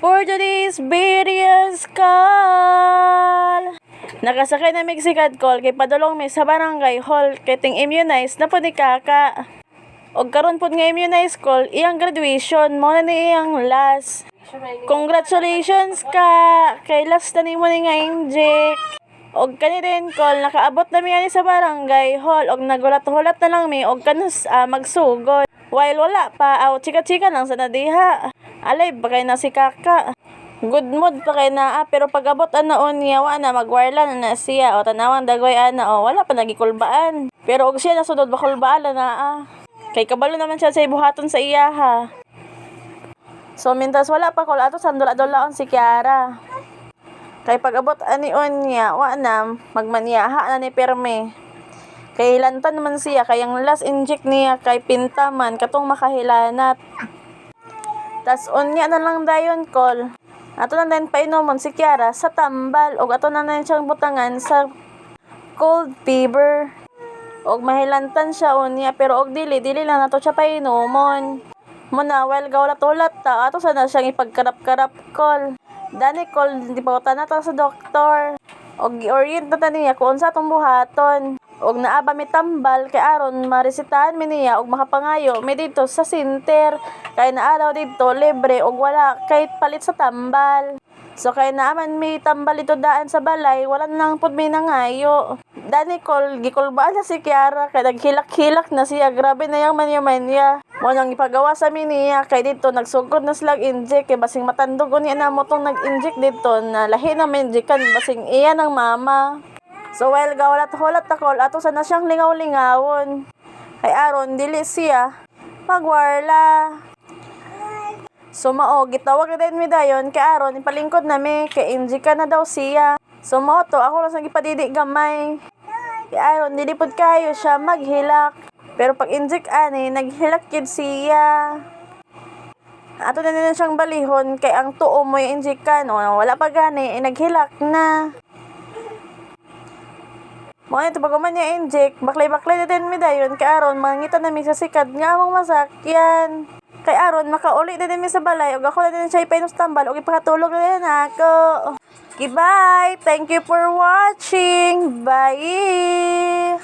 For today's videos call. Nakasakay na Mexicad call kay padulong mi sa barangay hall kay ting immunize na po ni kaka. Og karon pod nga immunize call iyang graduation mo na ni iyang last. Congratulations ka kay last na nimo ni nga inject. Og kani din call nakaabot na mi ani sa barangay hall og nagulat-hulat na lang mi og kanus magsugod. While wala pa chika-chika lang sa nadiha. Alay ba kay na si kaka. Good mood pa kay na pero pag-abot anaon niya wa na magwarla na siya o tanawang dagoy ana o wala pa nagikulbaan. Pero og siya nasunod bakulbaan na kay kabalo naman siya sa ibuhaton sa iya ha. So mintas wala pa kol ato sandula-dulaon si Kiara. Kay pag-abot anion niya wa na magmanyaha na ni perme. Kay lantan naman siya kay ang last inject niya kay pintaman katong makahilanat. Tas unya na lang dayon call. Ato na din painomon si Kiara sa tambal og ato na din siyang butangan sa cold fever. Og mahilantan siya unya pero og dili lang nato siya painomon. Muna while gawlat-ulat ta ato sana siyang ipagkarap-karap call. Dani call di pa na ta sa doktor. Og i-orient na niya kung unsa tong buhaton. Og naaba mi tambal kay aron maresetahan mi niya og makapangayo mi dito sa center kay naaraw dito libre og wala kay palit sa tambal. So kay naaman mi tambal dito daan sa balay wala nang pud mi nangayo. Dani call gikulbaan na si Kiara kay naghilak-hilak na siya grabe na yang manya-manya. Mo nang ipagawa sa mi niya kay dito nagsugod na sila inject kay basing matandog unya na mo tong nag-inject dito na lahi na injectan basing iya ng mama. So while gawlat-hulat ta call ato sana siyang lingaw-lingawon. Kay aron dili siya magwarla. So mao gitawag na din mi dayon kay aron ipalingkod na mi kay injika na daw siya. So mao to ako lang sa gipadidi gamay. Kay aron dili pud kayo siya maghilak. Pero pag injik ani naghilak gid siya. Ato na din siyang balihon kay ang tuo mo injikan wala pa gani naghilak na. Mga ito pag niya inject, baklay-baklay na din mi dayon kay aron mangita na mi sa sikad nga among masakyan. Kay aron makauli na din mi sa balay ug ako na din siya ipainom sa tambal ug ipakatulog na din ako. Okay, bye! Thank you for watching! Bye!